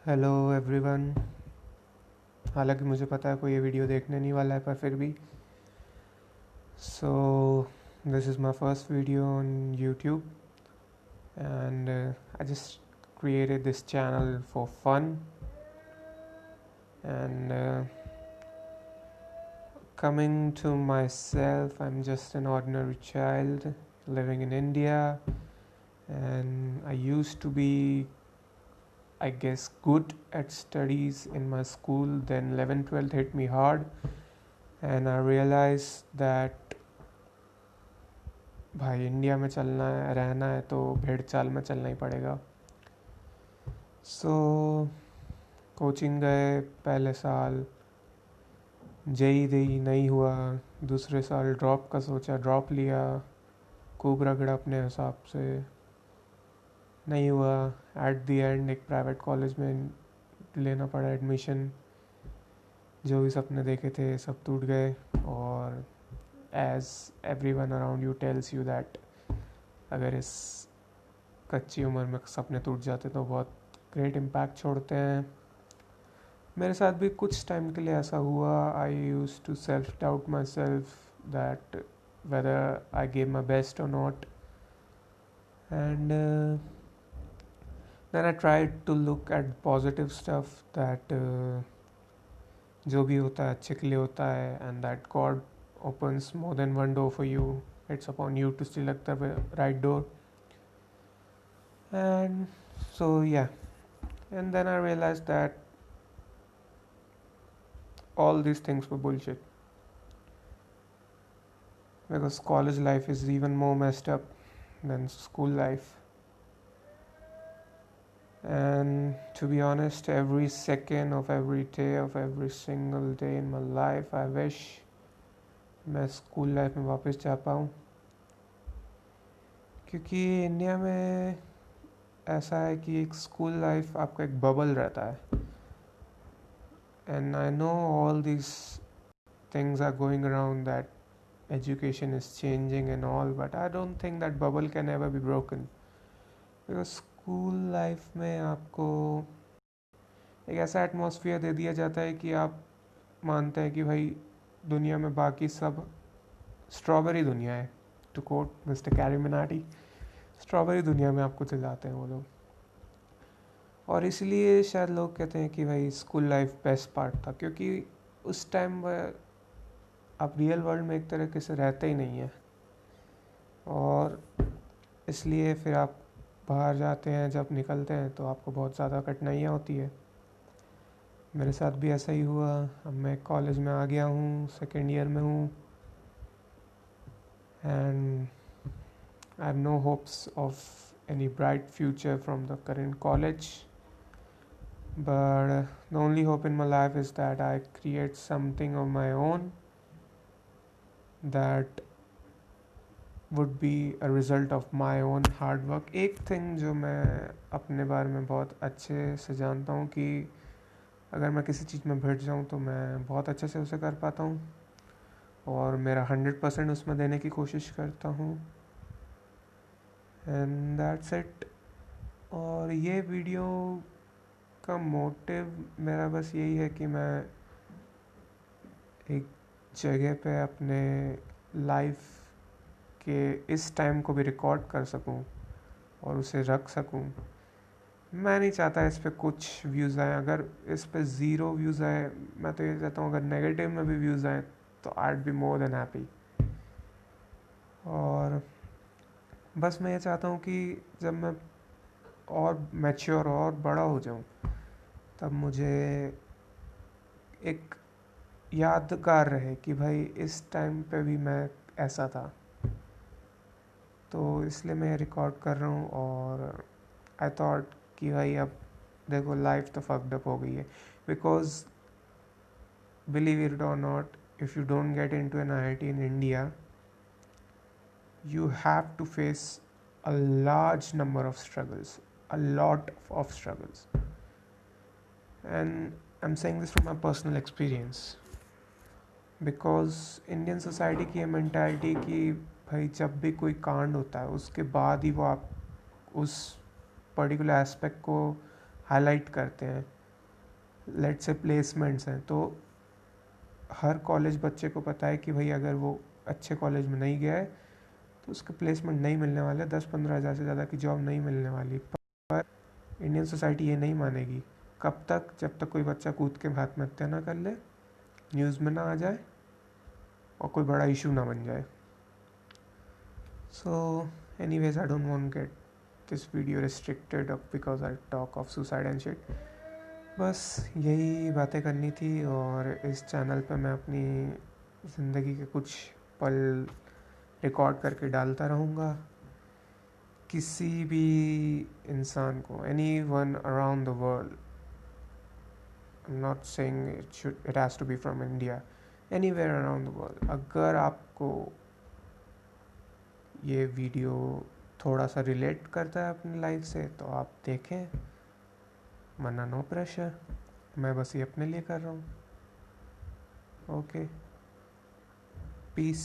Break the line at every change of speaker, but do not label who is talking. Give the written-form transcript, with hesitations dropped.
Hello everyone. हालांकि मुझे पता है कोई ये वीडियो देखने नहीं वाला है, पर फिर भी so this is my first video on YouTube and I just created this channel for fun and coming to myself, I'm just an ordinary child living in India, and I used to be, I guess, good at studies in my school. Then 11th 12th hit me hard and I realized that भाई India में चलना है, रहना है तो भेड़ चाल में चलना ही पड़ेगा। सो कोचिंग गए, पहले साल जेई दी नहीं हुआ, दूसरे साल ड्रॉप का सोचा, ड्रॉप लिया, खूब रगड़ा अपने हिसाब से, नहीं हुआ। एट द एंड एक प्राइवेट कॉलेज में लेना पड़ा एडमिशन। जो भी सपने देखे थे सब टूट गए, और as every one around you tells you that अगर इस कच्ची उम्र में सपने टूट जाते तो बहुत ग्रेट इम्पैक्ट छोड़ते हैं। मेरे साथ भी कुछ टाइम के लिए ऐसा हुआ। I use to self doubt myself that whether I gave my best और not, and then I try to look at positive stuff that जो भी होता है अच्छे के लिए होता है, and that God opens more than one door for you. It's upon you to select the right door. And so yeah, and then I realized that all these things were bullshit, because college life is even more messed up than school life. And to be honest, every second of every day of every single day in my life, I wish मैं school life में वापस जा पाऊँ, क्योंकि India में ऐसा है कि एक स्कूल लाइफ आपका एक बबल रहता है। And I know all this things are going around that education is changing and all, but I don't think that bubble can ever be broken, because school life में आपको एक ऐसा atmosphere दे दिया जाता है कि आप मानते हैं कि भाई दुनिया में बाकी सब स्ट्रॉबेरी दुनिया है, to quote mister Carry Minati. Strawberry दुनिया में आपको चिल्लाते हैं वो लोग, और इसलिए शायद लोग कहते हैं कि भाई स्कूल लाइफ बेस्ट पार्ट था, क्योंकि उस टाइम आप रियल वर्ल्ड में एक तरीके से रहते ही नहीं हैं, और इसलिए फिर आप बाहर जाते हैं, जब निकलते हैं तो आपको बहुत ज़्यादा कठिनाइयाँ होती है। मेरे साथ भी ऐसा ही हुआ। अब मैं कॉलेज में आ गया हूँ, सेकेंड ईयर में हूँ, and I have no hopes of any bright future from the current college, but the only hope in my life is that I create something of my own that would be a result of my own hard work. एक thing जो मैं अपने बारे में बहुत अच्छे से जानता हूँ कि अगर मैं किसी चीज़ में भिड़ जाऊँ तो मैं बहुत अच्छे से उसे कर पाता हूँ, और मेरा 100% उसमें देने की कोशिश करता हूँ, एंड दैट्स इट। और ये वीडियो का मोटिव मेरा बस यही है कि मैं एक जगह पे अपने लाइफ के इस टाइम को भी रिकॉर्ड कर सकूं और उसे रख सकूं। मैं नहीं चाहता इस पे कुछ व्यूज़ आए। अगर इस पे ज़ीरो व्यूज़ आए, मैं तो ये चाहता हूँ अगर नेगेटिव में भी व्यूज़ आए तो I would be more than happy. और बस मैं ये चाहता हूँ कि जब मैं और मैच्योर और बड़ा हो जाऊँ तब मुझे एक यादगार रहे कि भाई इस टाइम पे भी मैं ऐसा था। तो इसलिए मैं रिकॉर्ड कर रहा हूँ, और आई थॉट कि भाई अब देखो लाइफ तो फक्ड अप हो गई है, बिकॉज बिलीव इट और not, if you don't get into an IIT in India, you have to face a large number of struggles, a lot of struggles, and I'm saying this from my personal experience, because Indian society की ये mentality कि भाई जब भी कोई कांड होता है उसके बाद ही वो आप उस पर्टिकुलर एस्पेक्ट को हाईलाइट करते हैं, लेट्स से प्लेसमेंट्स हैं, तो हर कॉलेज बच्चे को पता है कि भाई अगर वो अच्छे कॉलेज में नहीं गया है तो उसका प्लेसमेंट नहीं मिलने वाला, 10-15 हज़ार से ज़्यादा की जॉब नहीं मिलने वाली। पर इंडियन सोसाइटी ये नहीं मानेगी। कब तक? जब तक कोई बच्चा कूद के आत्महत्या ना कर ले, न्यूज़ में ना आ जाए और कोई बड़ा इशू ना बन जाए। So anyways, I don't want get this video restricted because I talk of suicide and shit. बस यही बातें करनी थी, और इस चैनल पे मैं अपनी ज़िंदगी के कुछ पल रिकॉर्ड करके डालता रहूँगा। किसी भी इंसान को, any one around the world, I am not saying it has to be from India, anywhere around the world, अगर आपको ये वीडियो थोड़ा सा रिलेट करता है अपनी लाइफ से तो आप देखें, वरना नो प्रेशर। मैं बस ये अपने लिए कर रहा हूँ। Okay, piece.